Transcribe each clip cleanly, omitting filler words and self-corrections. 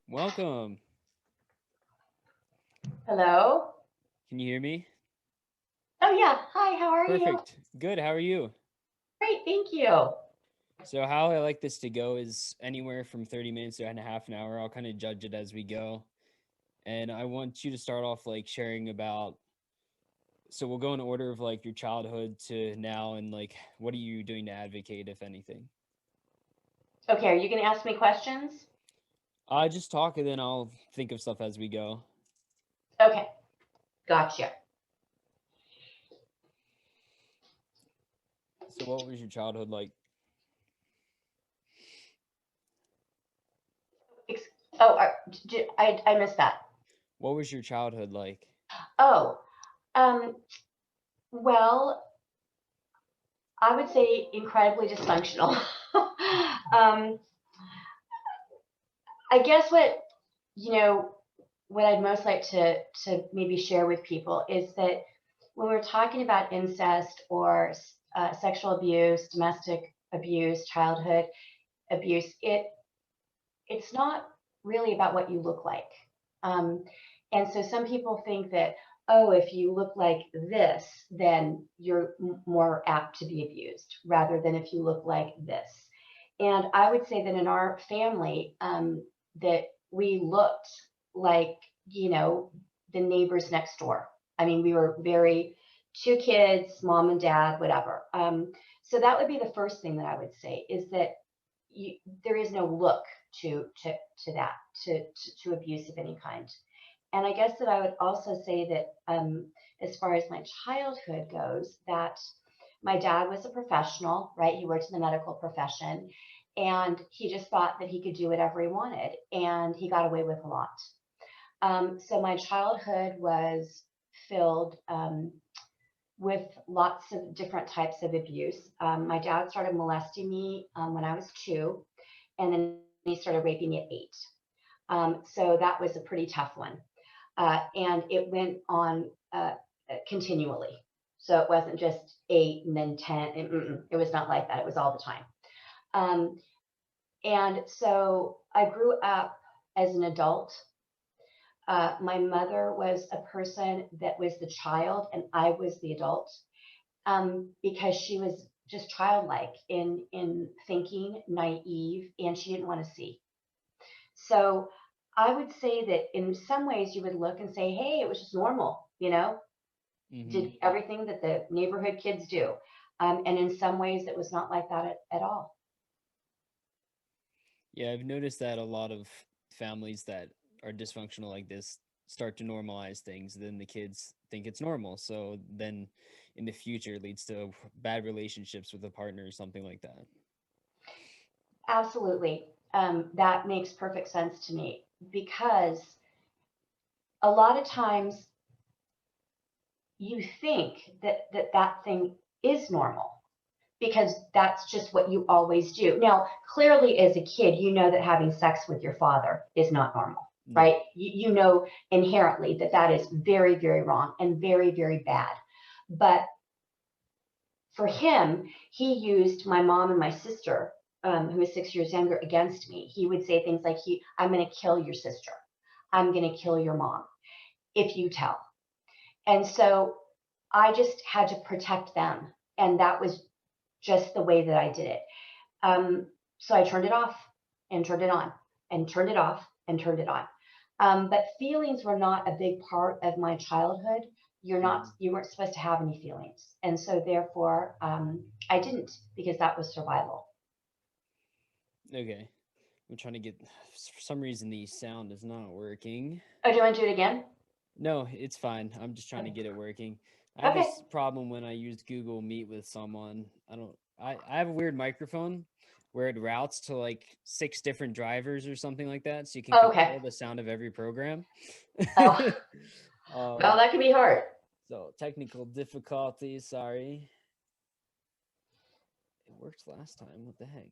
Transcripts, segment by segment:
Welcome. Hello? Can you hear me? Oh, yeah. Hi, how are you? Perfect. Good. How are you? Great, thank you. So, how I like this to go is anywhere from 30 minutes to and a half an hour. I'll kind of judge it as we go. And I want you to start off like sharing about. So, we'll go in order of like your childhood to now and like what are you doing to advocate, if anything? Okay, are you going to ask me questions? I just talk and then I'll think of stuff as we go. Okay, gotcha. So, what was your childhood like? Ex- Oh, I missed that. What was your childhood like? Oh, um, well, I would say incredibly dysfunctional. um, I guess you know, what I'd most like to maybe share with people is that when we're talking about incest or sexual abuse, domestic abuse, childhood abuse, it's not really about what you look like. Um, and so some people think that, oh, if you look like this, then you're more apt to be abused rather than if you look like this. And I would say that in our family, that we looked like, you know, the neighbors next door. I mean, we were very two kids, mom and dad, whatever. So that would be the first thing that I would say is that you, there is no look to to to that to abuse of any kind. And I guess that I would also say that as far as my childhood goes, that my dad was a professional, right? He worked in the medical profession, and he just thought that he could do whatever he wanted, and he got away with a lot. So my childhood was filled with lots of different types of abuse. My dad started molesting me when I was 2, and then he started raping me at 8. So that was a pretty tough one. And it went on continually. So it wasn't just 8 and then 10. It was not like that. It was all the time. Um, and so I grew up as an adult. My mother was a person that was the child, and I was the adult because she was just childlike in thinking, naive, and she didn't want to see. So I would say that in some ways you would look and say, hey, it was just normal, Mm-hmm. did everything that the neighborhood kids do. And in some ways it was not like that at all. Yeah, I've noticed that a lot of families that are dysfunctional like this start to normalize things, then the kids think it's normal. So then in the future it leads to bad relationships with a partner or something like that. Absolutely. That makes perfect sense to me because a lot of times you think that thing is normal because that's just what you always do. Now, clearly, as a kid, you know that having sex with your father is not normal, Yeah. right? You know inherently that that is very, very wrong and very, very bad. But for him, he used my mom and my sister, who is 6 years younger, against me. He would say things like, I'm going to kill your sister. I'm going to kill your mom if you tell. And so I just had to protect them. And that was just the way that I did it. So I turned it off and turned it on and turned it off and turned it on. But feelings were not a big part of my childhood. Mhm. You weren't supposed to have any feelings. And so therefore, I didn't because that was survival. Okay. I'm trying to get, for some reason, the sound is not working. Oh, do you want to do it again? No, it's fine. I'm just trying to get it working. I have Okay. this problem when I use Google Meet with someone. I have a weird microphone where it routes to like 6 different drivers or something like that, so you can Okay. control the sound of every program. Oh, well, um, that can be hard. so technical difficulties, sorry. It worked last time. What the heck?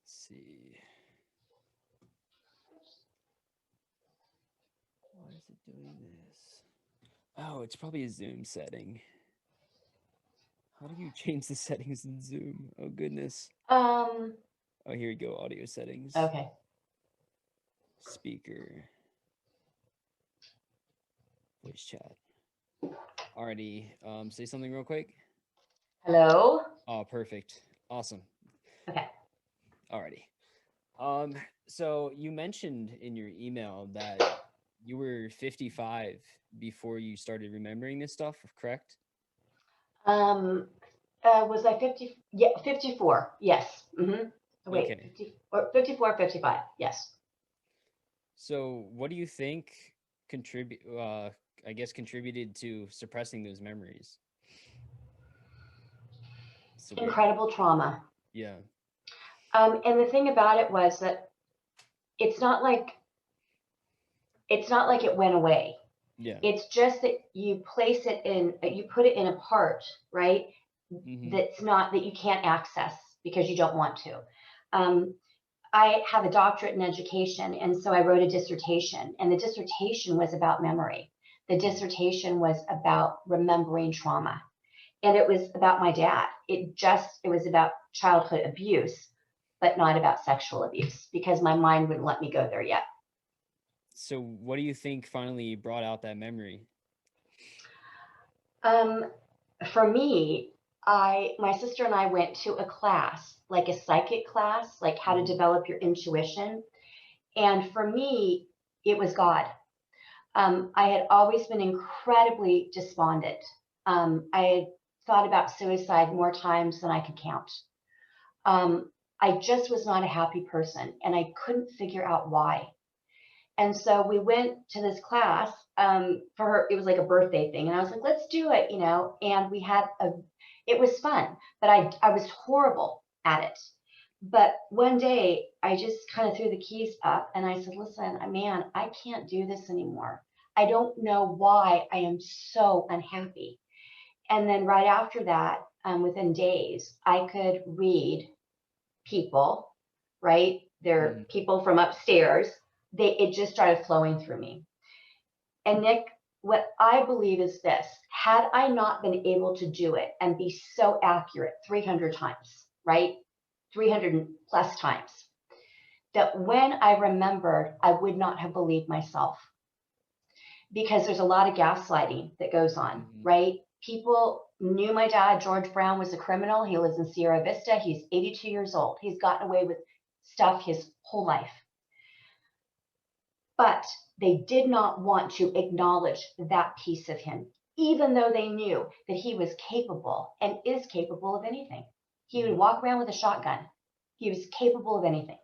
Let's see. Why is it doing this? Oh, it's probably a Zoom setting. How do you change the settings in Zoom? Oh goodness. Um, Oh, here we go. Audio settings. okay. Speaker. Voice chat. Already. Say something real quick. Hello? Oh, perfect. Awesome. Okay. Alrighty. So you mentioned in your email that you were 55 before you started remembering this stuff, correct? Was I 50? Yeah, 54. Yes. Wait, Okay. 50 or 54, 55. Yes. So what do you think contributed to suppressing those memories? It's a weird. Incredible trauma. Yeah. And the thing about it was that it's not like it went away. Yeah. It's just that you place it in, you put it in a part, right? That's not, that you can't access because you don't want to. I have a doctorate in education, and so I wrote a dissertation, and the dissertation was about memory. The dissertation was about remembering trauma, and it was about my dad. It was about childhood abuse, but not about sexual abuse, because my mind wouldn't let me go there yet. So what do you think finally brought out that memory? For me, my sister and I went to a class, like a psychic class, like how to develop your intuition. And for me, it was God. I had always been incredibly despondent. I had thought about suicide more times than I could count. I just was not a happy person, and I couldn't figure out why. And so we went to this class for her. It was like a birthday thing. And I was like, let's do it, and it was fun, but I was horrible at it. But one day I just kind of threw the keys up and I said, listen, man, I can't do this anymore. I don't know why I am so unhappy. And then right after that, within days, I could read people, right? They're people from upstairs. It just started flowing through me. And Nick, what I believe is this: had I not been able to do it and be so accurate 300 times, right? 300 plus times, that when I remembered, I would not have believed myself, because there's a lot of gaslighting that goes on, right? People knew my dad, George Brown, was a criminal. He lives in Sierra Vista. He's 82 years old. He's gotten away with stuff his whole life. But they did not want to acknowledge that piece of him, even though they knew that he was capable and is capable of anything. He would walk around with a shotgun. He was capable of anything.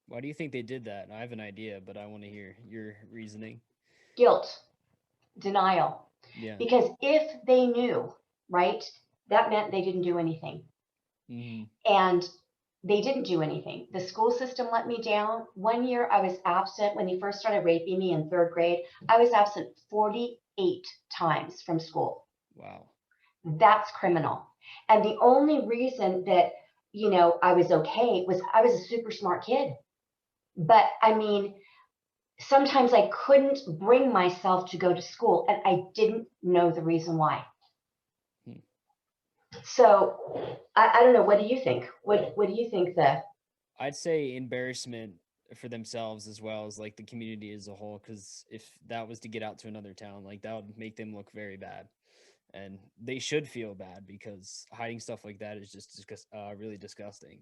Why do you think they did that? I have an idea, but I want to hear your reasoning. Guilt, denial. Yeah. Because if they knew, right, that meant they didn't do anything. And they didn't do anything. The school system let me down. One year I was absent when he first started raping me in 3rd grade. I was absent 48 times from school. Wow. That's criminal. And the only reason that, I was okay was I was a super smart kid. But I mean, sometimes I couldn't bring myself to go to school, and I didn't know the reason why. So I don't know. What do you think? What do you think I'd say embarrassment for themselves as well as like the community as a whole, because if that was to get out to another town, like that would make them look very bad, and they should feel bad because hiding stuff like that is just really disgusting.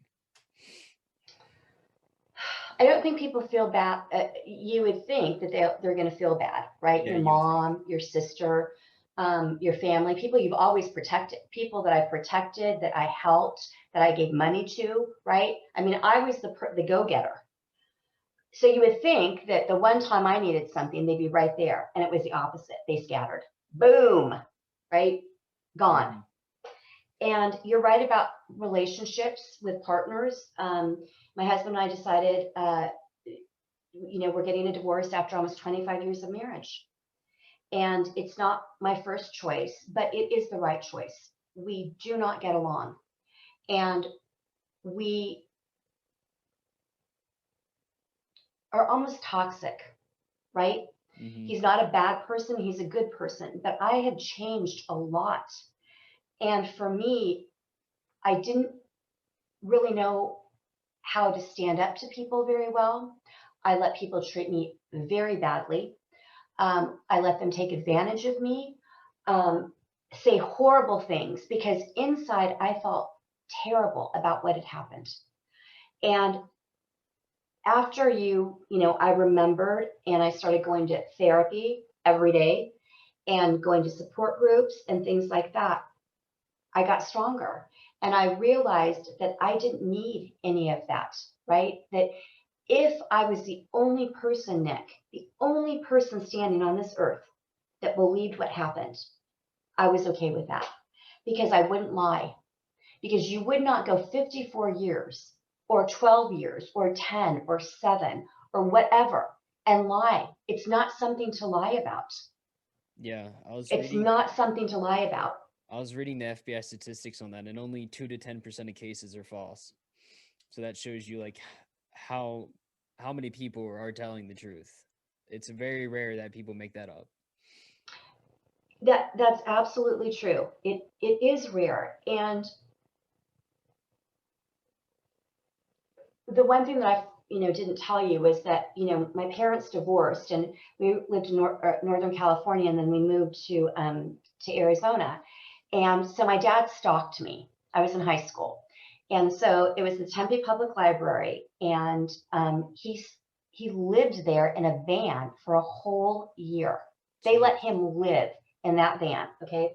I don't think people feel bad. You would think that they're going to feel bad, right? Yeah, your mom, your sister, your family, people you've always protected, people that I protected, that I helped, that I gave money to, right? I mean, I was the go-getter. So you would think that the one time I needed something, they'd be right there. And it was the opposite. They scattered. Boom, right? Gone. And you're right about relationships with partners. My husband and I decided, we're getting a divorce after almost 25 years of marriage. And it's not my first choice, but it is the right choice. We do not get along. And we are almost toxic, right? He's not a bad person. He's a good person. But I had changed a lot. And for me, I didn't really know how to stand up to people very well. I let people treat me very badly. I let them take advantage of me, say horrible things, because inside I felt terrible about what had happened. And after I remembered, and I started going to therapy every day and going to support groups and things like that, I got stronger. And I realized that I didn't need any of that, right? That if I was the only person, Nick, the only person standing on this earth that believed what happened, I was okay with that, because I wouldn't lie. Because you would not go 54 years or 12 years or 10 or 7 or whatever and lie. It's not something to lie about. Yeah, It's not something to lie about. I was reading the FBI statistics on that, and only 2 to 10% of cases are false. So that shows you like how many people are telling the truth. It's very rare that people make that up. That's absolutely true. It is rare. And the one thing that I didn't tell you is that my parents divorced, and we lived in Northern California, and then we moved to Arizona. And so my dad stalked me. I was in high school, and so it was the Tempe Public Library, and he lived there in a van for a whole year. They let him live in that van, okay?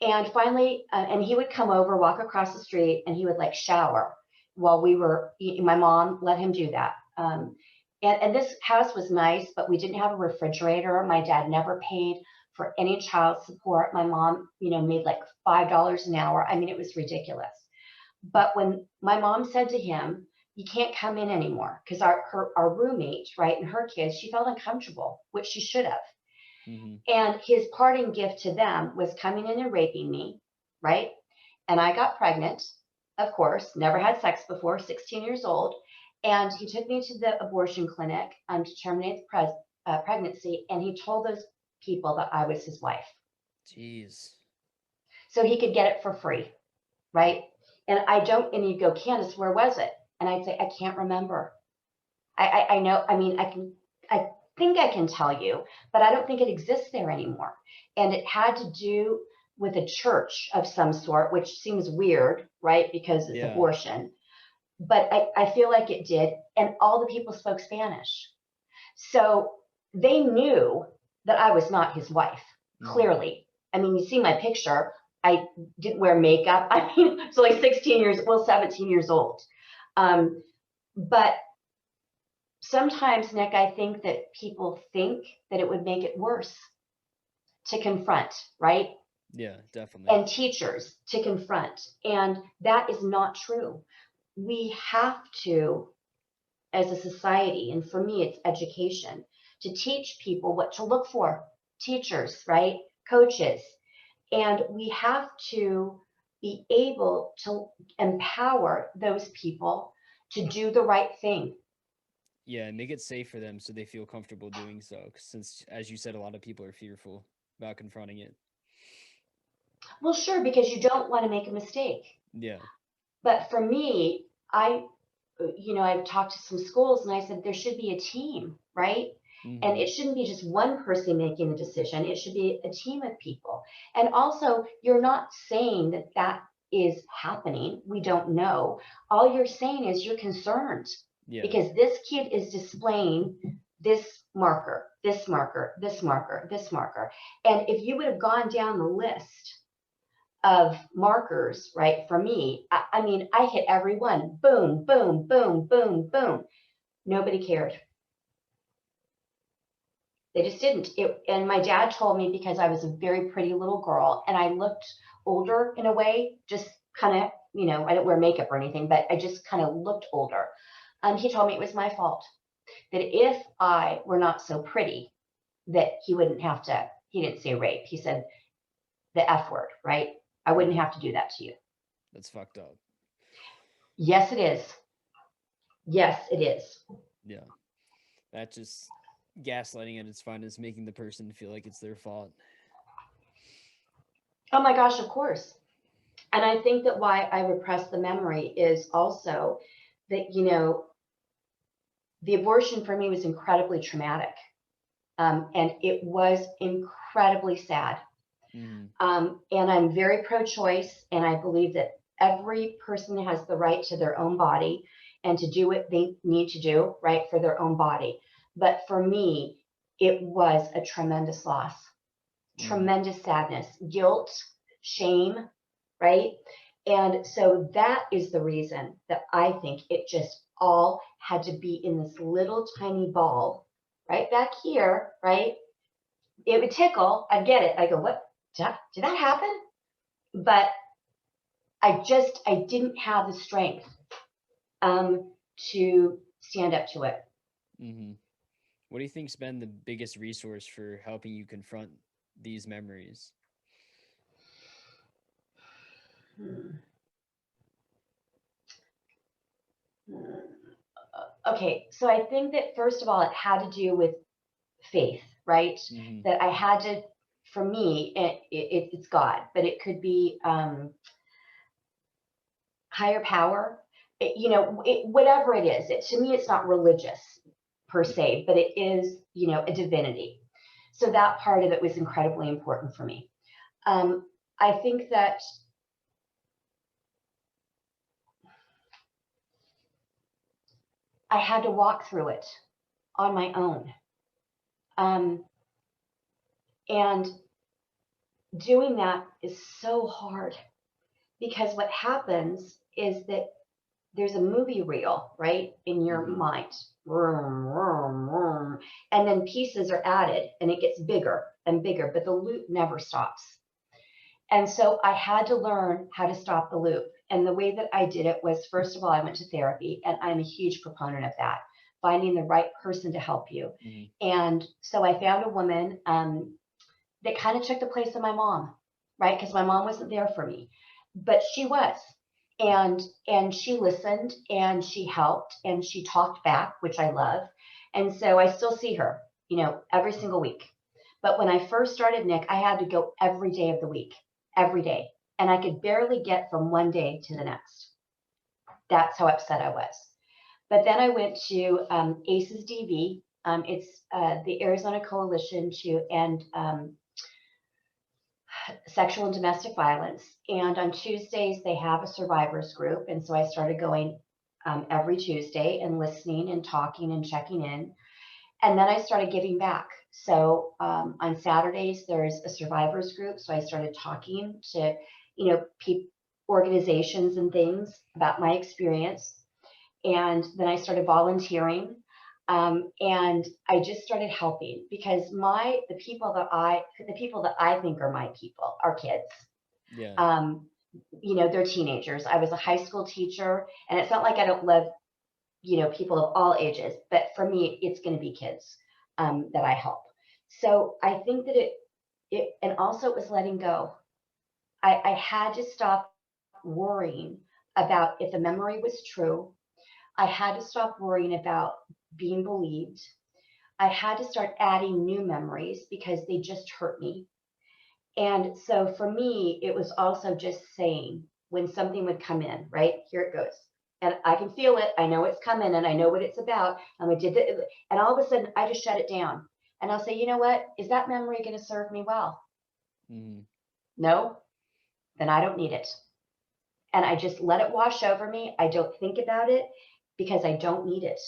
And finally, and he would come over, walk across the street, and he would like shower while my mom let him do that. And this house was nice, but we didn't have a refrigerator. My dad never paid for any child support. My mom, made like $5 an hour. I mean, it was ridiculous. But when my mom said to him, "You can't come in anymore," because our roommate, right, and her kids, she felt uncomfortable, which she should have. Mm-hmm. And his parting gift to them was coming in and raping me, right? And I got pregnant, of course, never had sex before, 16 years old. And he took me to the abortion clinic to terminate the pregnancy. And he told those people that I was his wife. Jeez. So he could get it for free, right? And he'd go, "Candace, where was it?" And I'd say, "I can't remember. I know, I mean, I think I can tell you, but I don't think it exists there anymore." And it had to do with a church of some sort, which seems weird, right? Because it's abortion. But I feel like it did. And all the people spoke Spanish. So they knew that I was not his wife, clearly. I mean, you see my picture. I didn't wear makeup. I mean, so like 17 years old. But sometimes, Nick, I think that people think that it would make it worse to confront, right? Yeah, definitely. And teachers to confront. And that is not true. We have to, as a society, and for me, it's education, to teach people what to look for. Teachers, right? Coaches. And we have to be able to empower those people to do the right thing. Yeah, and make it safe for them so they feel comfortable doing so. Since, as you said, a lot of people are fearful about confronting it. Well, sure, because you don't want to make a mistake. Yeah. But for me, I've talked to some schools, and I said there should be a team, right? Mm-hmm. And it shouldn't be just one person making the decision. It should be a team of people. And also, you're not saying that that is happening. We don't know. All you're saying is you're concerned. Yeah. Because this kid is displaying this marker, this marker, this marker, this marker. And if you would have gone down the list of markers, right, for me, I mean, I hit every one. Boom, boom, boom, boom, boom. Nobody cared. They just didn't. And my dad told me, because I was a very pretty little girl and I looked older in a way, just kind of, I didn't wear makeup or anything, but I just kind of looked older. He told me it was my fault, that if I were not so pretty, that he wouldn't have to, he didn't say rape. He said the F word, right? I wouldn't have to do that to you. That's fucked up. Yes, it is. Yes, it is. Yeah. That's just gaslighting at its finest, making the person feel like it's their fault. Oh my gosh, of course. And I think that why I repress the memory is also that, the abortion for me was incredibly traumatic. And it was incredibly sad. Mm-hmm. And I'm very pro-choice, and I believe that every person has the right to their own body and to do what they need to do, right, for their own body. But for me, it was a tremendous loss, Mm-hmm. tremendous sadness, guilt, shame, right? And so that is the reason that I think it just all had to be in this little tiny ball right back here, right? It would tickle. I get it. I go, what? Did that happen? But I didn't have the strength to stand up to it. Mm-hmm. What do you think's been the biggest resource for helping you confront these memories? Hmm. Okay, so I think that first of all, it had to do with faith, right? Mm-hmm. That I had to, for me, it's God, but it could be higher power. Whatever it is. To me, it's not religious per Yeah. se, but it is, a divinity. So that part of it was incredibly important for me. Um, I think that I had to walk through it on my own. Um, and doing that is so hard because what happens is that there's a movie reel, right, in your Mm-hmm. mind. Vroom, vroom, vroom. And then pieces are added and it gets bigger and bigger, but the loop never stops. And so I had to learn how to stop the loop. And the way that I did it was, first of all, I went to therapy, and I'm a huge proponent of that, finding the right person to help you. Mm-hmm. And so I found a woman that kind of took the place of my mom, right? Because my mom wasn't there for me, but she was. And she listened and she helped and she talked back, which I love. And so I still see her, every single week. But when I first started, Nick, I had to go every day of the week, every day. And I could barely get from one day to the next. That's how upset I was. But then I went to ACEs DV. It's the Arizona Coalition to End Sexual and Domestic Violence. And on Tuesdays, they have a survivors group. And so I started going every Tuesday and listening and talking and checking in. And then I started giving back. So on Saturdays, there's a survivors group. So I started talking to, organizations and things about my experience. And then I started volunteering. And I just started helping because the people that I think are my people are kids. Yeah. They're teenagers. I was a high school teacher, and it's not like I don't love, people of all ages, but for me, it's going to be kids that I help. So I think that and also it was letting go. I had to stop worrying about if the memory was true. I had to stop worrying about being believed. I had to start adding new memories because they just hurt me. And so for me, it was also just saying when something would come in, right? Here it goes. And I can feel it. I know it's coming and I know what it's about. And I did it. And all of a sudden I just shut it down. And I'll say, you know what? Is that memory going to serve me well? Mm-hmm. No, then I don't need it. And I just let it wash over me. I don't think about it because I don't need it.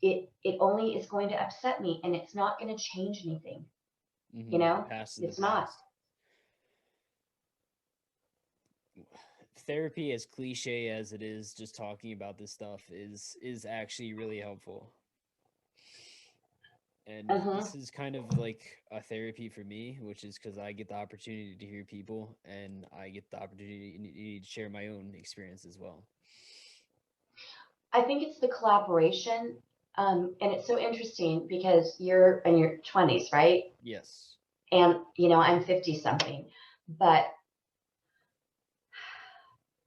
It only is going to upset me and it's not going to change anything. Mm-hmm. The past is the It's not. past. Therapy, as cliche as it is, just talking about this stuff is actually really helpful. And Uh-huh. this is kind of like a therapy for me, which is because I get the opportunity to hear people and I get the opportunity to share my own experience as well. I think it's the collaboration. And it's so interesting because you're in your 20s, right? Yes. And, I'm 50 something, but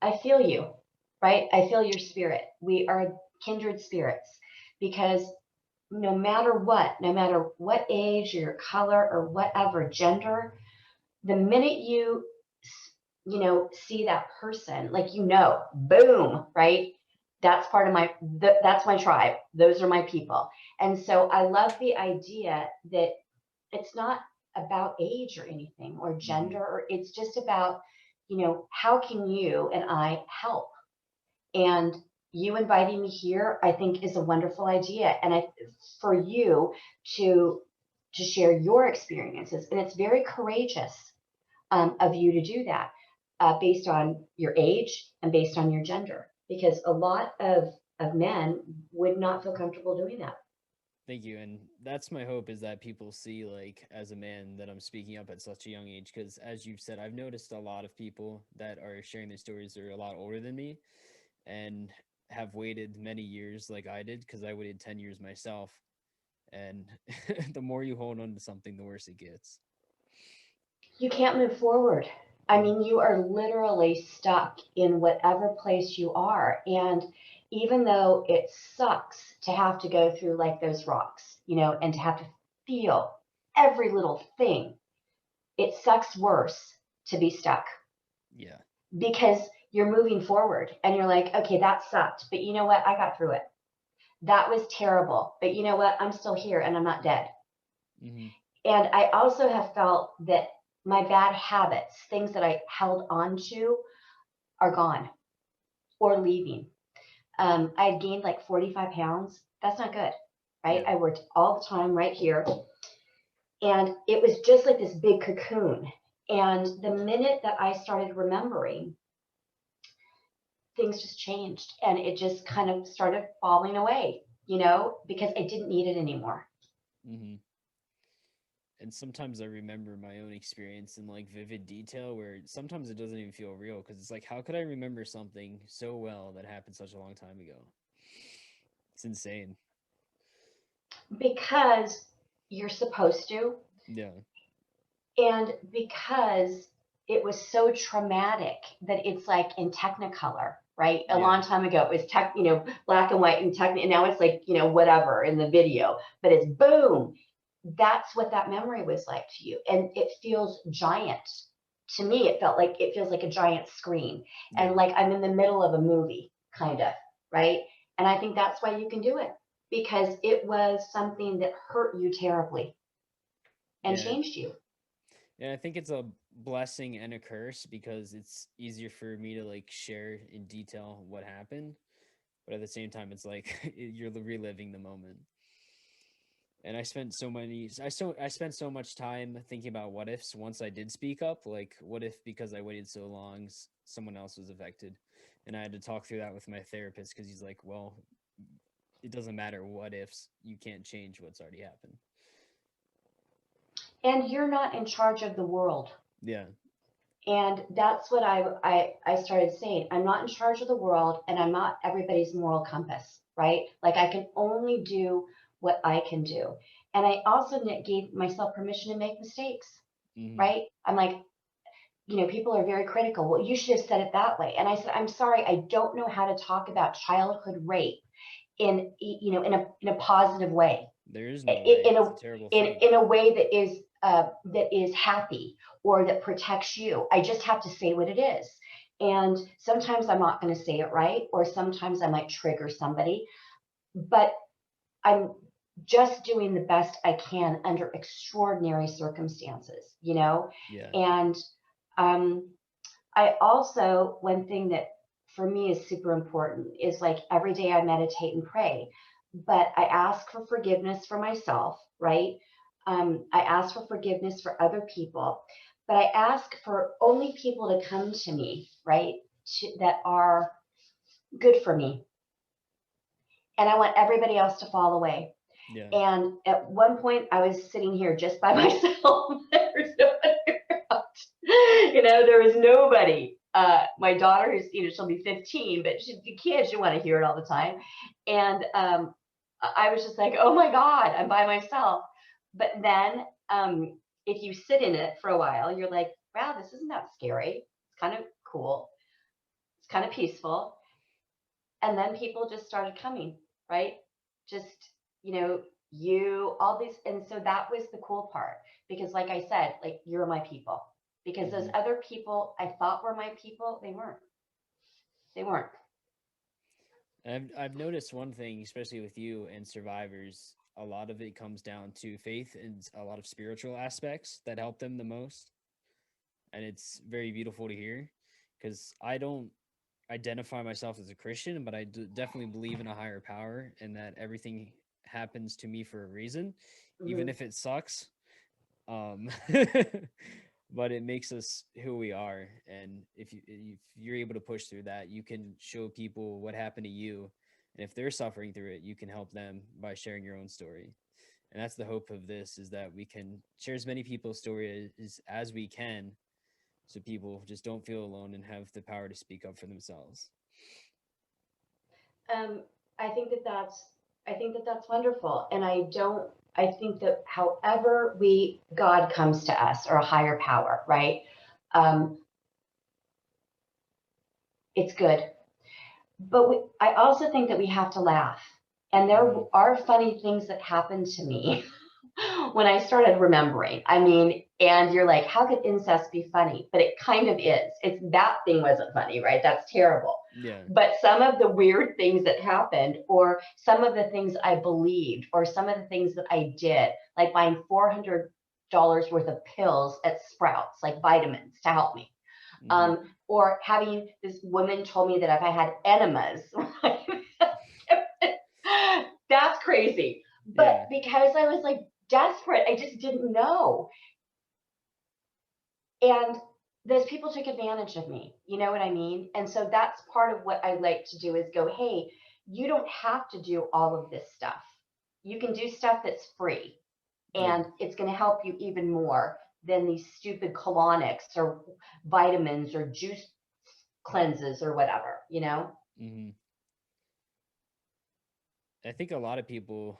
I feel you, right? I feel your spirit. We are kindred spirits because no matter what age or your color or whatever gender, the minute you see that person, like, boom, right? That's part of that's my tribe. Those are my people. And so I love the idea that it's not about age or anything or Mm-hmm. gender, or it's just about, how can you and I help? And you inviting me here, I think, is a wonderful idea. And for you to share your experiences, and it's very courageous of you to do that, based on your age and based on your gender, because a lot of men would not feel comfortable doing that. Thank you. And that's my hope, is that people see, like, as a man, that I'm speaking up at such a young age. Because, as you've said, I've noticed a lot of people that are sharing their stories are a lot older than me and have waited many years, like I did, because I waited 10 years myself. And the more you hold on to something, the worse it gets. You can't move forward. I Mm-hmm. mean, you are literally stuck in whatever place you are. And even though it sucks to have to go through like those rocks, and to have to feel every little thing, it sucks worse to be stuck, Yeah. because you're moving forward and you're like, okay, that sucked, but you know what? I got through it. That was terrible, but you know what? I'm still here and I'm not dead. Mm-hmm. And I also have felt that my bad habits, things that I held on to, are gone or leaving. I had gained like 45 pounds. That's not good, right? Yeah. I worked all the time right here. And it was just like this big cocoon. And the minute that I started remembering, things just changed and it just kind of started falling away, because I didn't need it anymore. Mm-hmm. And sometimes I remember my own experience in like vivid detail, where sometimes it doesn't even feel real, because it's like, how could I remember something so well that happened such a long time ago? It's insane. Because you're supposed to, Yeah. and because it was so traumatic that it's like in technicolor, right? A Yeah. long time ago it was black and white and and now it's like, whatever in the video, but it's boom. That's what that memory was like to you, and it feels giant. To me, it feels like a giant screen, and Yeah. like I'm in the middle of a movie, kind of, right? And I think that's why you can do it, because it was something that hurt you terribly and Yeah. changed you. Yeah. I think it's a blessing and a curse, because it's easier for me to like share in detail what happened, but at the same time, it's like you're reliving the moment. And I spent so much time thinking about what ifs once I did speak up. Like, what if, because I waited so long, someone else was affected? And I had to talk through that with my therapist, because he's like, well, it doesn't matter what ifs, you can't change what's already happened. And you're not in charge of the world. Yeah. And that's what I started saying. I'm not in charge of the world, and I'm not everybody's moral compass, right? Like, I can only do what I can do. And I also gave myself permission to make mistakes, Hmm. right? I'm like, people are very critical. Well, you should have said it that way. And I said, I'm sorry, I don't know how to talk about childhood rape in a positive way, There is no way. in It's a a terrible in thing. in a way that is happy or that protects you. I just have to say what it is. And sometimes I'm not going to say it right, or sometimes I might trigger somebody, but I'm just doing the best I can under extraordinary circumstances, Yeah. And um, I also, one thing that for me is super important is like every day I meditate and pray, but I ask for forgiveness for myself, right? I ask for forgiveness for other people, but I ask for only people to come to me, right? That are good for me. And I want everybody else to fall away. Yeah. And at one point, I was sitting here just by myself. There was nobody around. There was nobody. My daughter, who's, she'll be 15, but she's a kid. She want to hear it all the time. And I was just like, oh my God, I'm by myself. But then if you sit in it for a while, you're like, wow, this isn't that scary. It's kind of cool. It's kind of peaceful. And then people just started coming, right? Just, all these. And so that was the cool part, because like I said, like, you're my people. because those other people I thought were my people, they weren't. They weren't. I've noticed one thing, especially with you and survivors, a lot of it comes down to faith and a lot of spiritual aspects that help them the most. And it's very beautiful to hear, because I don't identify myself as a Christian, but I definitely believe in a higher power and that everything happens to me for a reason, even Mm-hmm. if it sucks. Um, but it makes us who we are. And if you're able to push through that, you can show people what happened to you. And if they're suffering through it, you can help them by sharing your own story. And that's the hope of this, is that we can share as many people's stories as we can, so people just don't feel alone and have the power to speak up for themselves. Um, I think that that's wonderful, and I think that however God comes to us, or a higher power, right? Um, it's good, but I also think that we have to laugh, and there Mhm. are funny things that happened to me when I started remembering. I mean, and you're like, how could incest be funny? But it kind of is. It's that thing wasn't funny, right? That's terrible. Yeah. But some of the weird things that happened, or some of the things I believed, or some of the things that I did, like buying $400 worth of pills at Sprouts, like vitamins to help me. Mhm. Or having this woman told me that if I had enemas, that's crazy. But Yeah. because I was like desperate, I just didn't know. And those people took advantage of me. You know what I mean? And so that's part of what I like to do, is go, hey, you don't have to do all of this stuff. You can do stuff that's free, Yeah. and it's going to help you even more than these stupid colonics or vitamins or juice cleanses or whatever, you know? Mhm. I think a lot of people,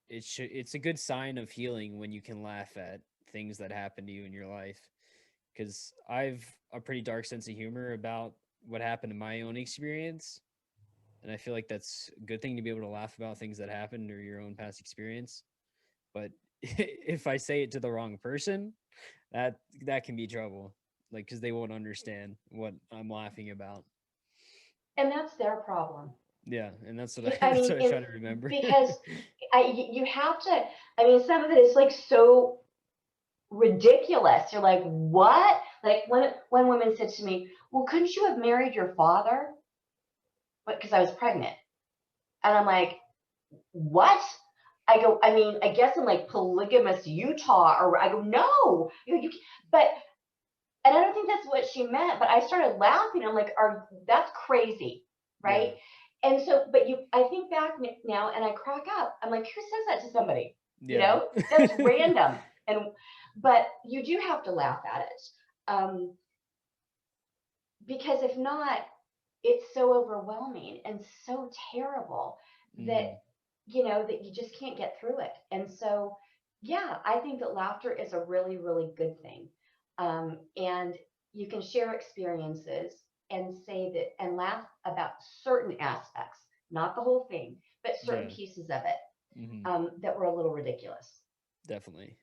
it's a good sign of healing when you can laugh at things that happen to you in your life, because I've a pretty dark sense of humor about what happened in my own experience, and I feel like that's a good thing to be able to laugh about things that happened or your own past experience. But if I say it to the wrong person, that can be trouble, like, because they won't understand what I'm laughing about. And that's their problem. Yeah, and that's what I I that's mean, what I try to remember. because you have to, I mean, some of it is like so ridiculous. You're like, what? Like when one woman said to me, well, couldn't you have married your father? But because I was pregnant. And I'm like, what? I go, I mean, I guess in like polygamous Utah, or I go, no, but, and I don't think that's what she meant, but I started laughing. I'm like, that's crazy, Yeah, right? And so, but I think back now and I crack up. I'm like, who says that to somebody? You yeah. know, that's random. And, but you do have to laugh at it. Because if not, it's so overwhelming and so terrible that, Hmm. that you just can't get through it. And so, yeah, I think that laughter is a really, really good thing. And you can share experiences and say that, and laugh about certain aspects, not the whole thing, but certain Yeah. pieces of it, Hmm. that were a little ridiculous. Definitely.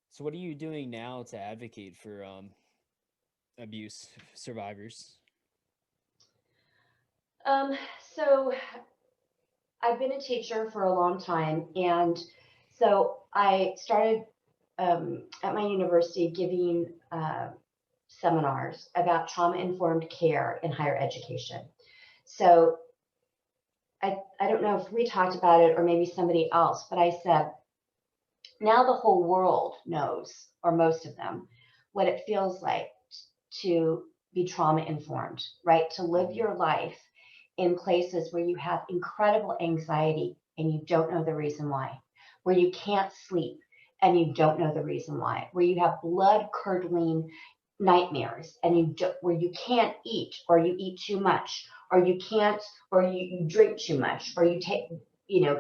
So, what are you doing now to advocate for abuse survivors? Um, so I've been a teacher for a long time, and so I started, at my university, giving seminars about trauma informed care in higher education. So I don't know if we talked about it or maybe somebody else, but I said, now the whole world knows, or most of them, what it feels like to be trauma informed, right? To live Hmm. your life in places where you have incredible anxiety and you don't know the reason why, where you can't sleep and you don't know the reason why, where you have blood curdling nightmares and where you can't eat, or you eat too much, or you can't, or you drink too much, or you take,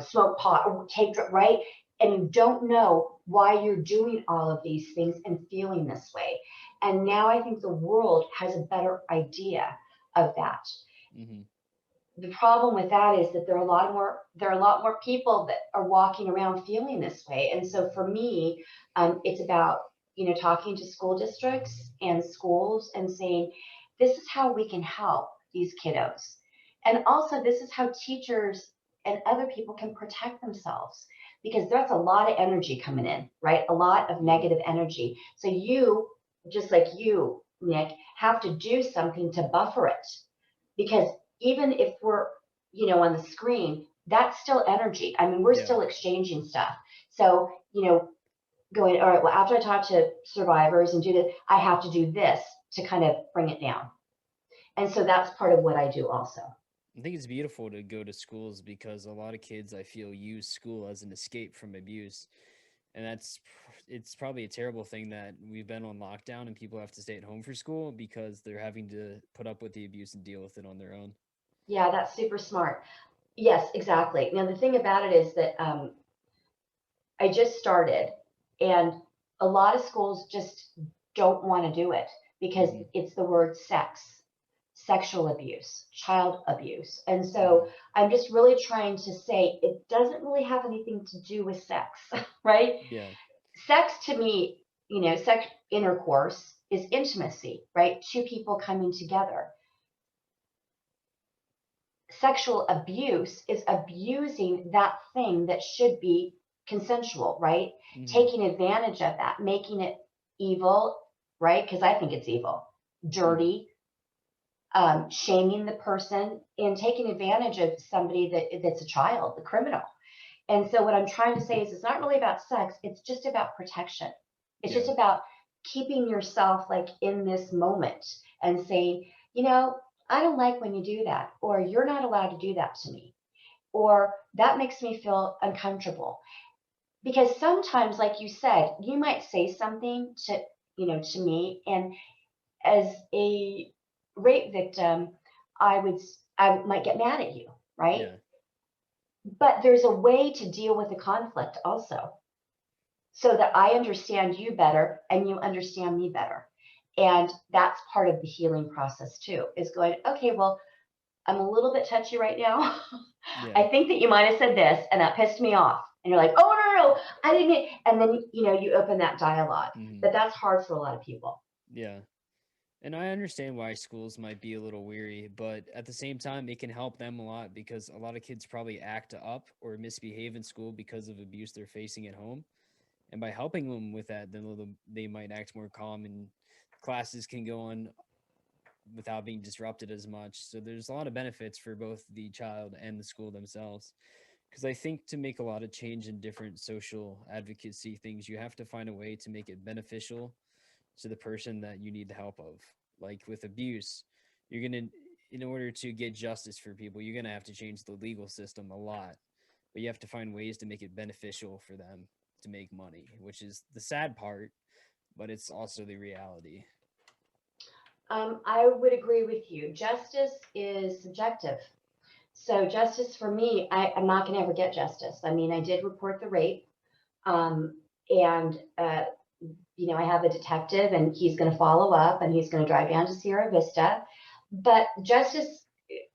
smoke pot, or take, right? And you don't know why you're doing all of these things and feeling this way. And now I think the world has a better idea of that. Hmm. the problem with that is that there are a lot more people that are walking around feeling this way. And so for me, it's about, talking to school districts and schools and saying, this is how we can help these kiddos. And also, this is how teachers and other people can protect themselves, because there's a lot of energy coming in, right? A lot of negative energy. So you, just like you, Nick, have to do something to buffer it, because even if we're, on the screen, that's still energy. I mean, we're Yeah. still exchanging stuff. So, going, all right, well, after I talk to survivors and do this, I have to do this to kind of bring it down. And so that's part of what I do also. I think it's beautiful to go to schools because a lot of kids I feel use school as an escape from abuse. And it's probably a terrible thing that we've been on lockdown and people have to stay at home for school because they're having to put up with the abuse and deal with it on their own. Yeah, that's super smart. Yes, exactly. Now, the thing about it is that I just started, and a lot of schools just don't want to do it because Hmm. it's the word sex, sexual abuse, child abuse. And so Hmm. I'm just really trying to say it doesn't really have anything to do with sex, right? Yeah. Sex to me, sex intercourse is intimacy, right? Two people coming together. Sexual abuse is abusing that thing that should be consensual, right? Hmm. Taking advantage of that, making it evil, right? Because I think it's evil, Yeah. dirty, shaming the person, and taking advantage of somebody that's a child, the criminal. And so what I'm trying to say is it's not really about sex, it's just about protection. It's Yeah. just about keeping yourself like in this moment and saying, I don't like when you do that, or you're not allowed to do that to me, or that makes me feel uncomfortable. Because sometimes, like you said, you might say something to me, and as a rape victim, I would, I might get mad at you, right? Yeah. But there's a way to deal with the conflict also, so that I understand you better and you understand me better. And that's part of the healing process too, is going, okay, well, I'm a little bit touchy right now. Yeah. I think that you might have said this and that pissed me off. And you're like, oh, no, I didn't mean, and then, you open that dialogue. Hmm. But that's hard for a lot of people. Yeah. And I understand why schools might be a little weary, but at the same time, it can help them a lot because a lot of kids probably act up or misbehave in school because of abuse they're facing at home. And by helping them with that, then they might act more calm and classes can go on without being disrupted as much. So there's a lot of benefits for both the child and the school themselves. Because I think to make a lot of change in different social advocacy things, you have to find a way to make it beneficial to the person that you need the help of. Like with abuse, you're going to, in order to get justice for people, you're going to have to change the legal system a lot. But you have to find ways to make it beneficial for them to make money, which is the sad part, but it's also the reality. I would agree with you. Justice is subjective. So justice for me, I'm not going to ever get justice. I mean, I did report the rape, and I have a detective, and he's going to follow up, and he's going to drive down to Sierra Vista. But justice,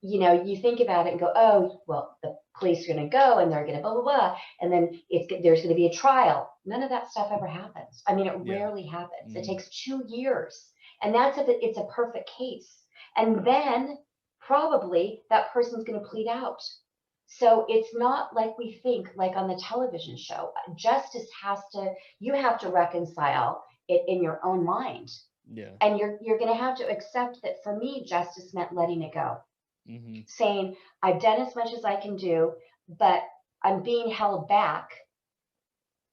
you think about it and go, oh, well, the police are going to go, and they're going to blah blah blah, and then there's going to be a trial. None of that stuff ever happens. I mean, it Yeah. rarely happens. It Hmm. takes 2 years, and that's if it's a perfect case. And then probably that person's going to plead out. So it's not like we think, like on the television show. Justice you have to reconcile it in your own mind. Yeah. And you're going to have to accept that for me, justice meant letting it go, Hmm. saying, I've done as much as I can do, but I'm being held back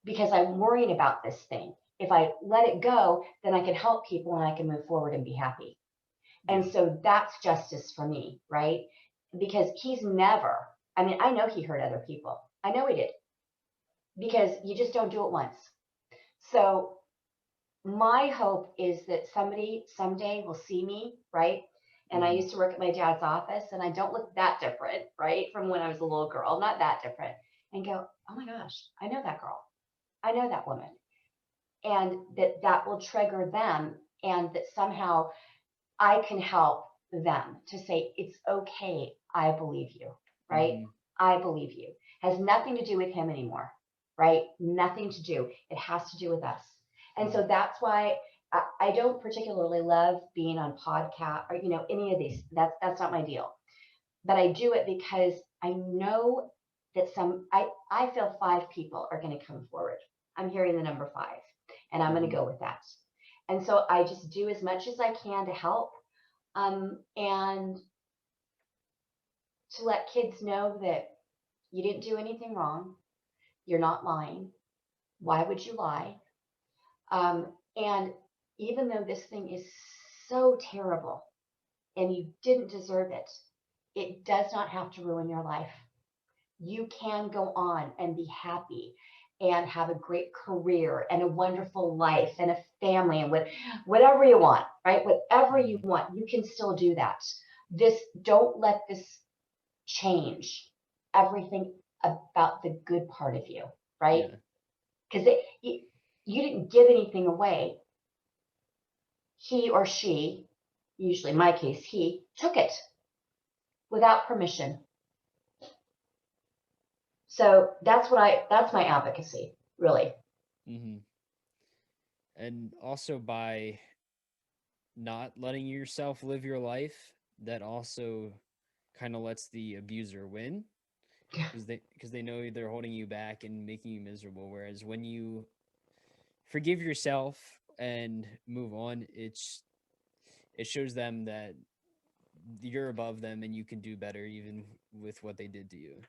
because I'm worrying about this thing. If I let it go, then I can help people and I can move forward and be happy. And Yeah. so that's justice for me, right? Because he's never, I mean, I know he hurt other people. I know he did, because you just don't do it once. So my hope is that somebody someday will see me, right? And I Hmm. used to work at my dad's office, and I don't look that different, right? From when I was a little girl, not that different. And go, oh my gosh, I know that girl. I know that woman. And that will trigger them, and that somehow I can help them to say, it's okay. I believe you, right? Mm-hmm. I believe you. Has nothing to do with him anymore, right? Nothing to do. It has to do with us. And so that's why I don't particularly love being on podcast or, any of these. That's not my deal. But I do it because I know that I feel 5 people are going to come forward. I'm hearing the number 5, and I'm going to go with that. And so I just do as much as I can to help, and to let kids know that you didn't do anything wrong. You're not lying. Why would you lie? And even though this thing is so terrible and you didn't deserve it, it does not have to ruin your life. You can go on and be happy and have a great career and a wonderful life and a family and whatever you want, right? Whatever you want, you can still do that. Don't let this change everything about the good part of you, right? Because you didn't give anything away. He or she, usually in my case, he took it without permission. So that's my advocacy, really. Mm-hmm. And also by not letting yourself live your life, that also kind of lets the abuser win, because they know they're holding you back and making you miserable. Whereas when you forgive yourself and move on, it shows them that you're above them and you can do better even with what they did to you.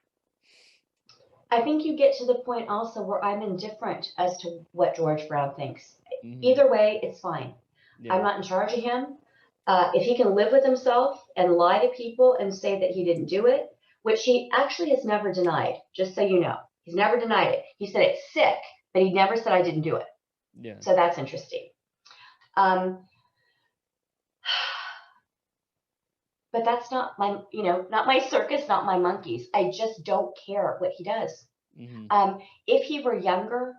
I think you get to the point also where I'm indifferent as to what George Brown thinks. Mm-hmm. Either way, it's fine. Yeah. I'm not in charge of him. If he can live with himself and lie to people and say that he didn't do it, which he actually has never denied, just so you know. He's never denied it. He said it's sick, but he never said I didn't do it. Yeah. So that's interesting. But that's not not my circus, not my monkeys. I just don't care what he does. Mm-hmm. If he were younger,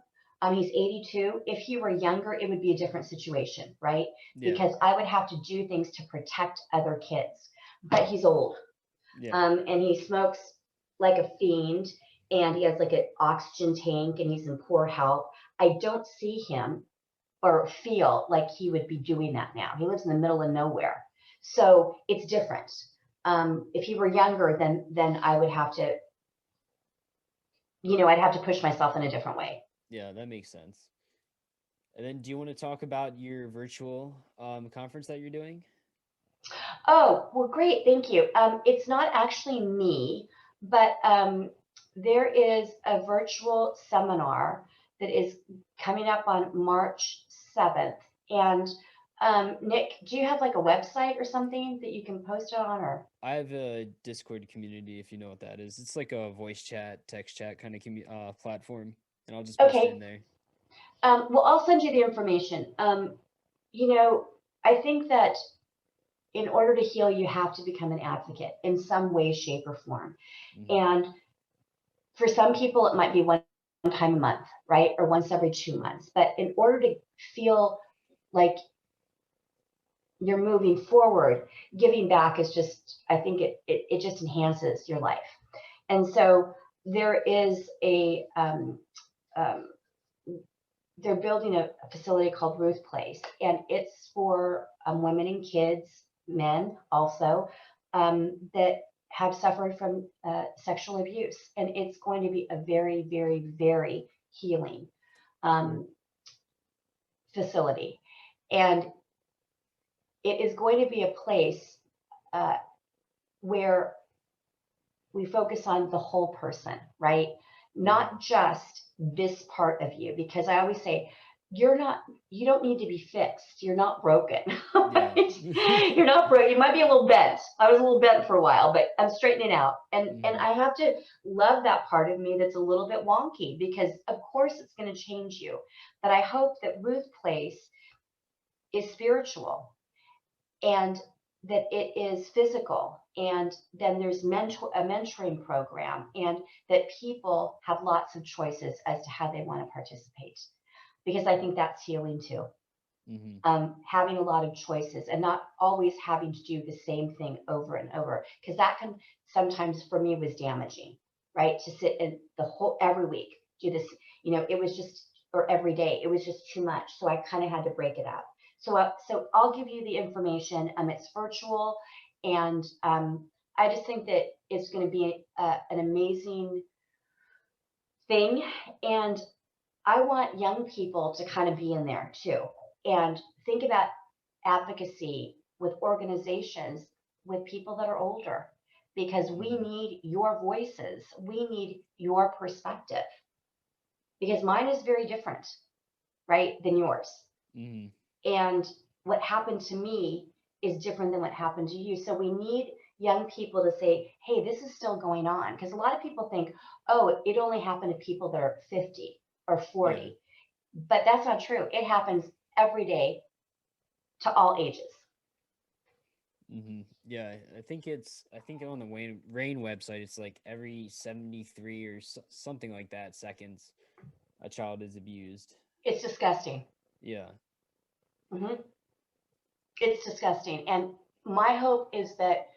he's 82. If he were younger, it would be a different situation, right? Yeah. Because I would have to do things to protect other kids. But he's old. Yeah. And he smokes like a fiend, and he has like an oxygen tank, and he's in poor health. I don't see him or feel like he would be doing that now. He lives in the middle of nowhere. So it's different. If he were younger, then I would have to, I'd have to push myself in a different way. Yeah, that makes sense. And then do you want to talk about your virtual conference that you're doing? Oh, well, great. Thank you. It's not actually me, but there is a virtual seminar that is coming up on March 7th. And Nick, do you have like a website or something that you can post it on? Or I have a Discord community, if you know what that is. It's like a voice chat, text chat kind of platform, and I'll just post it in there. Well, I'll send you the information. I think that in order to heal, you have to become an advocate in some way, shape, or form. Mm-hmm. And for some people, it might be one time a month, right? Or once every 2 months. But in order to feel like you're moving forward, giving back is just, I think it just enhances your life. And so there is they're building a facility called Ruth Place, and it's for women and kids, men also, that have suffered from sexual abuse. And it's going to be a very, very, very healing facility. And it is going to be a place where we focus on the whole person, right? Not just this part of you, because I always say, you don't need to be fixed. You're not broken. Yeah. You're not broken. You might be a little bent. I was a little bent for a while, but I'm straightening out. And I have to love that part of me that's a little bit wonky, because of course it's going to change you. But I hope that Ruth Place is spiritual, and that it is physical, and then there's a mentoring program, and that people have lots of choices as to how they want to participate, because I think that's healing too. Mm-hmm. Having a lot of choices and not always having to do the same thing over and over, because that can sometimes for me was damaging, right? To sit in the whole every week, do this, it was just, or every day, it was just too much. So I kind of had to break it up. So I'll give you the information. It's virtual, and I just think that it's going to be an amazing thing. And I want young people to kind of be in there too and think about advocacy with organizations with people that are older, because we Mm-hmm. need your voices. We need your perspective, because mine is very different, right, than yours. Mm-hmm. And what happened to me is different than what happened to you. So we need young people to say, hey, this is still going on. Because a lot of people think, oh, it only happened to people that are 50 or Yeah. 40. But that's not true. It happens every day to all ages. Mm-hmm. Yeah, I think on the Rain website, it's like every 73 or something like that seconds a child is abused. It's disgusting. Yeah. Hmm. It's disgusting. And my hope is that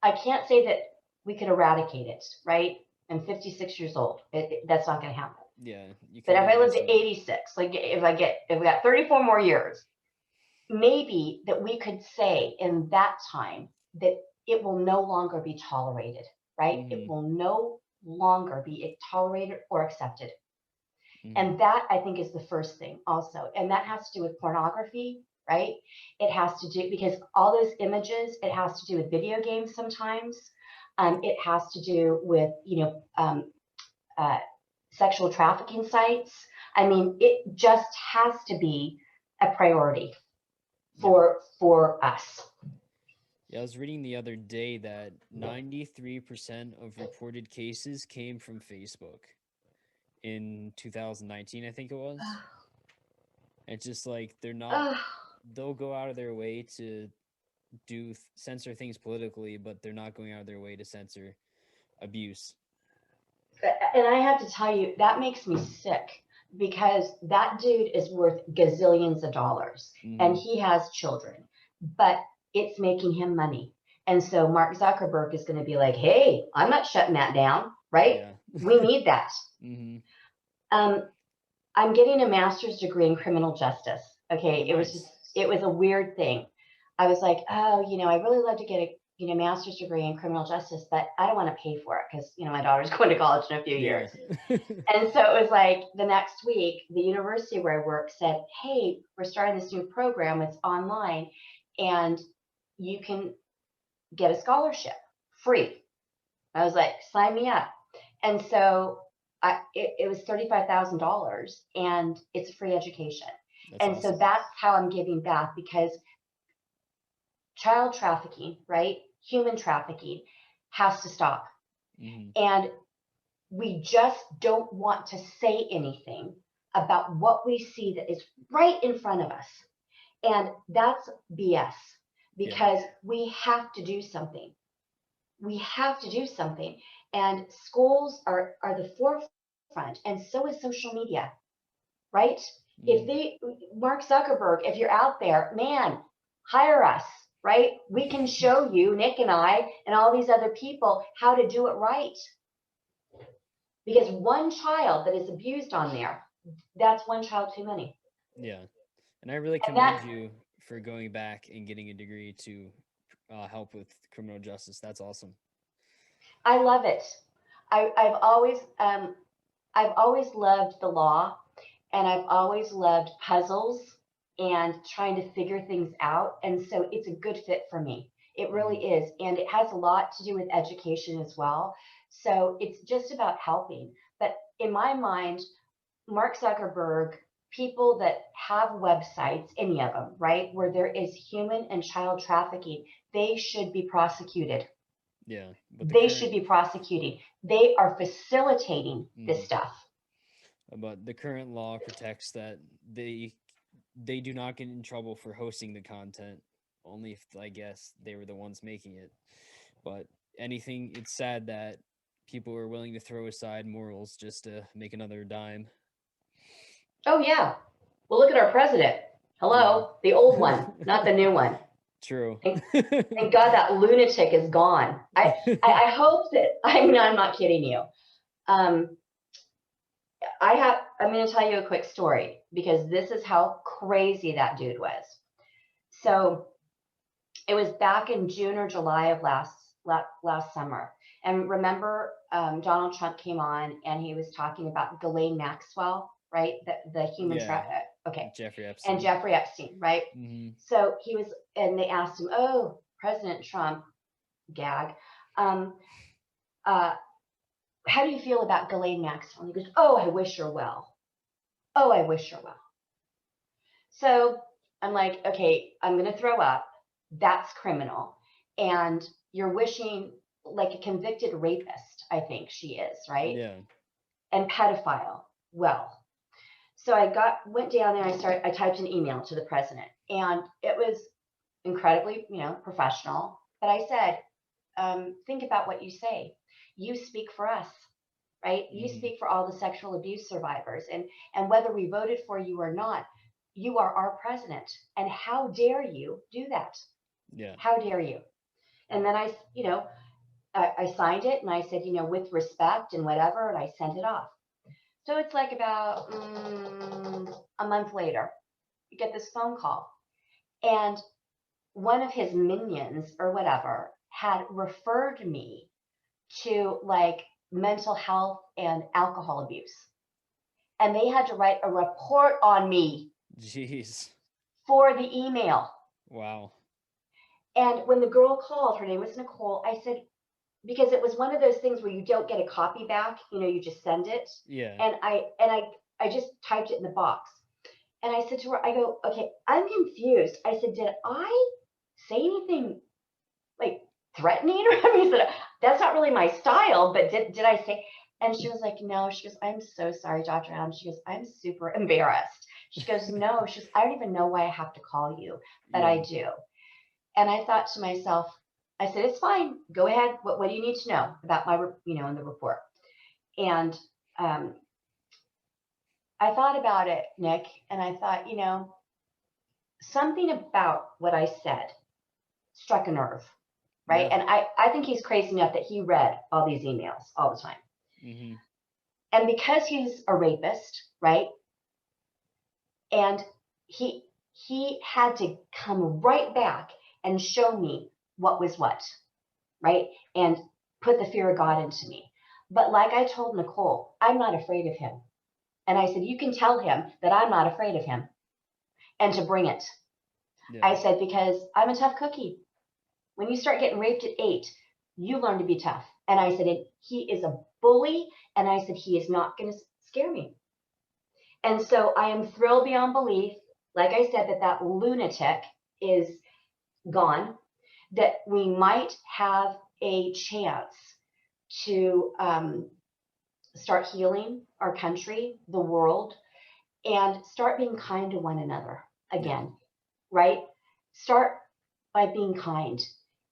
I can't say that we could eradicate it, right? I'm 56 years old. That's not going to happen. Yeah, you But can if do I live less of to it. 86, like if we got 34 more years, maybe that we could say in that time that it will no longer be tolerated, right? It Mm-hmm. will no longer be tolerated or accepted. Mm-hmm. And that I think is the first thing also. And that has to do with pornography, right? It has to do, because all those images, it has to do with video games sometimes. It has to do with, uh, sexual trafficking sites. I mean, it just has to be a priority Yeah. for us. Yeah, I was reading the other day that 93% of reported cases came from Facebook in 2019, I think it was. It's just like they'll go out of their way to censor things politically, but they're not going out of their way to censor abuse. And I have to tell you, that makes me sick, because that dude is worth gazillions of dollars and Mm-hmm. he has children, but it's making him money. And so Mark Zuckerberg is going to be like, hey, I'm not shutting that down, right? Yeah. We need that. Mm-hmm. Um, I'm getting a master's degree in criminal justice. Oh, Okay. nice. It was a weird thing. I was like, oh, I really love to get a, master's degree in criminal justice, but I don't want to pay for it because, my daughter's going to college in a few Yeah. years. And so it was like the next week, the university where I work said, hey, we're starting this new program. It's online and you can get a scholarship free. I was like, sign me up. And so it was $35,000 and it's free education. That's And so awesome. that's how I'm giving back, because child trafficking, right? Human trafficking has to stop. Mm-hmm. And we just don't want to say anything about what we see that is right in front of us. And that's BS, Yeah. because we have to do something. We have to do something. And schools are the forefront, and so is social media, right? If Mm-hmm. they, Mark Zuckerberg, if you're out there, man, hire us, right? We can show you, Nick and I, and all these other people, how to do it right. Because one child that is abused on there, that's one child too many. Yeah. And I really And commend that, you for going back and getting a degree to help with criminal justice. That's awesome. I love it. I've always loved the law, and I've always loved puzzles and trying to figure things out. And so it's a good fit for me. It Mm-hmm. really is. And it has a lot to do with education as well. So it's just about helping. But in my mind, Mark Zuckerberg, people that have websites, any of them, right, where there is human and child trafficking, they should be prosecuted. Yeah. But the They should current be prosecuting. They are facilitating this mm-hmm. stuff. But the current law protects that they do not get in trouble for hosting the content, only if I guess they were the ones making it. But anything, it's sad that people are willing to throw aside morals just to make another dime. Oh, yeah. Well, look at our president. Hello, the old one, not the new one. True. Thank God that lunatic is gone. I hope that, I mean, I'm not kidding you. I'm going to tell you a quick story because this is how crazy that dude was. So it was back in June or July of last summer. And remember, Donald Trump came on and he was talking about Ghislaine Maxwell, right? The human okay. Jeffrey Epstein. And Jeffrey Epstein, right? Mm-hmm. So he was, and they asked him, oh, President Trump, gag, how do you feel about Ghislaine Maxwell? And he goes, oh, I wish her well. Oh, I wish her well. So I'm like, okay, I'm going to throw up. That's criminal. And you're wishing, like a convicted rapist, I think she is, right? Yeah. And pedophile. Well, so I went down there, I typed an email to the president, and it was incredibly, professional. But I said, think about what you say. You speak for us, right? You speak for all the sexual abuse survivors, and whether we voted for you or not, you are our president. And how dare you do that? Yeah. How dare you? And then I signed it and I said, with respect and whatever, and I sent it off. So it's like about a month later, you get this phone call, and one of his minions or whatever had referred me to like mental health and alcohol abuse. And they had to write a report on me. Jeez. For the email. Wow. And when the girl called, her name was Nicole, I said, because it was one of those things where you don't get a copy back, you just send it. Yeah. And I just typed it in the box. And I said to her, I go, okay, I'm confused. I said, did I say anything like threatening? I mean, that's not really my style, but did I say? And she was like, no. She goes, I'm so sorry, Dr. Adams. She goes, I'm super embarrassed. She goes, no. She goes, I don't even know why I have to call you, but I do. And I thought to myself, I said, it's fine. Go ahead. What do you need to know about my, in the report? And I thought about it, Nick, and I thought, something about what I said struck a nerve, right? Yeah. And I think he's crazy enough that he read all these emails all the time. Mm-hmm. And because he's a rapist, right? And he had to come right back and show me what was what, right? And put the fear of God into me. But like I told Nicole, I'm not afraid of him. And I said, you can tell him that I'm not afraid of him and to bring it. Yeah. I said, because I'm a tough cookie. When you start getting raped at 8, you learn to be tough. And I said, he is a bully. And I said, he is not going to scare me. And so I am thrilled beyond belief, like I said, that lunatic is gone, that we might have a chance to start healing our country, the world, and start being kind to one another again, right? Start by being kind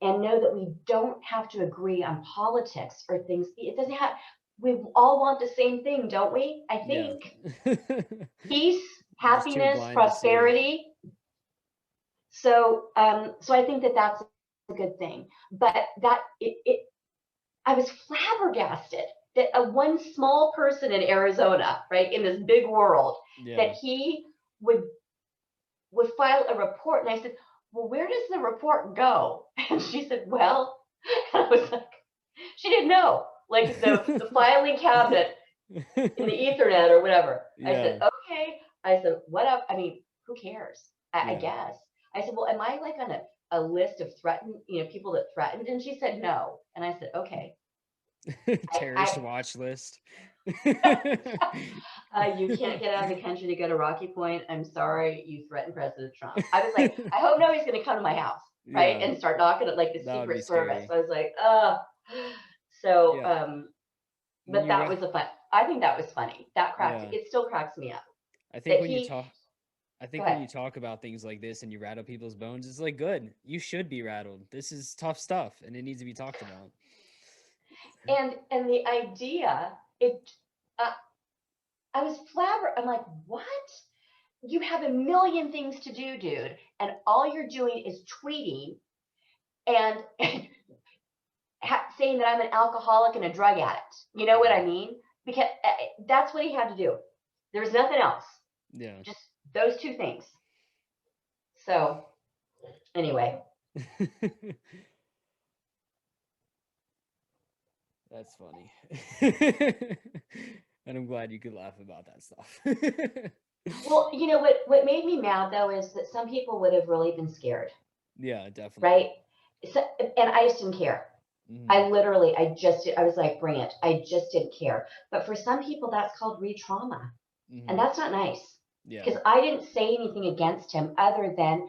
and know that we don't have to agree on politics or things. It doesn't have, we all want the same thing, don't we? I think. Yeah. Peace, happiness, prosperity. So, so I think that that's a good thing. But I was flabbergasted that one small person in Arizona, right, in this big world, that he would file a report. And I said, well, where does the report go? And she said, well, and I was like, she didn't know, like the filing cabinet in the Ethernet or whatever. Yeah. I said, okay. I said, what up? I mean, who cares? I guess. I said, well, am I like on a list of threatened, people that threatened? And she said, no. And I said, okay. Terrorist watch list. You can't get out of the country to go to Rocky Point. I'm sorry, you threatened President Trump. I was like, I hope nobody's going to come to my house, right? And start knocking at like the Secret Service. I was like, so, but that was I think that was funny. That cracked, it still cracks me up. I think when you talk about things like this and you rattle people's bones, it's like, good. You should be rattled. This is tough stuff and it needs to be talked about. And the idea, I was flabbergasted. I'm like, what? you have a million things to do, dude, and all you're doing is tweeting and saying that I'm an alcoholic and a drug addict. You know what I mean? Because that's what he had to do. There was nothing else. Yeah. Just those two things. So, anyway. That's funny. And I'm glad you could laugh about that stuff. Well, you know what made me mad though is that some people would have really been scared. Yeah, definitely. Right? So, and I just didn't care. Mm-hmm. I was like, bring it. I just didn't care. But for some people, that's called re-trauma. Mm-hmm. And that's not nice. Yeah. Because I didn't say anything against him other than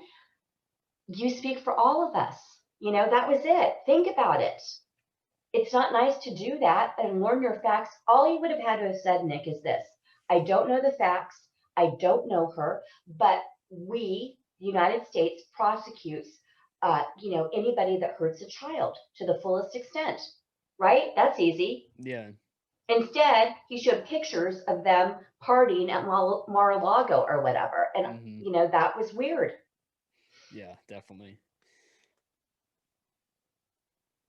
you speak for all of us. You know, that was it. Think about it. It's not nice to do that and learn your facts. All he would have had to have said, Nick, is this. I don't know the facts. I don't know her, but we, the United States, prosecutes, anybody that hurts a child to the fullest extent, right? That's easy. Yeah. Instead, he showed pictures of them partying at Mar-a-Lago or whatever. And, that was weird. Yeah, definitely.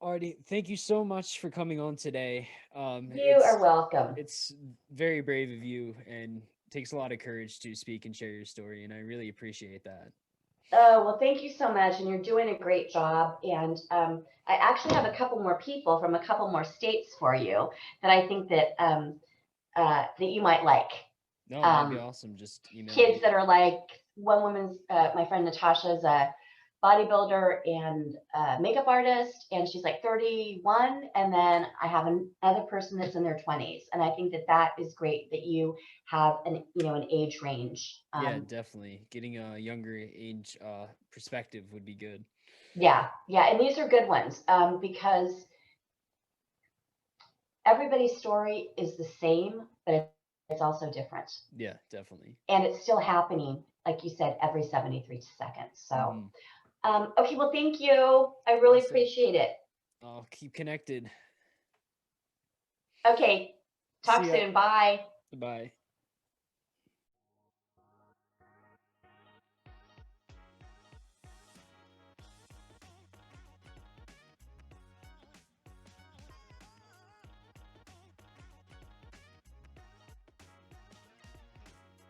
Alrighty, thank you so much for coming on today. You are welcome. It's very brave of you and takes a lot of courage to speak and share your story, and I really appreciate that. Oh, well, thank you so much, and you're doing a great job. And I actually have a couple more people from a couple more states for you that I think that that you might like. No, that'd be awesome. Just email kids me. that are like one woman's. My friend Natasha's a bodybuilder and makeup artist, and she's like 31. And then I have another person that's in their 20s, and I think that is great that you have an age range. Yeah, definitely. Getting a younger age perspective would be good. Yeah, and these are good ones because everybody's story is the same, but it's also different. Yeah, definitely. And it's still happening, like you said, every 73 seconds. So, okay, well, thank you. I really appreciate it. I'll keep connected. Okay, talk soon. Bye. Bye.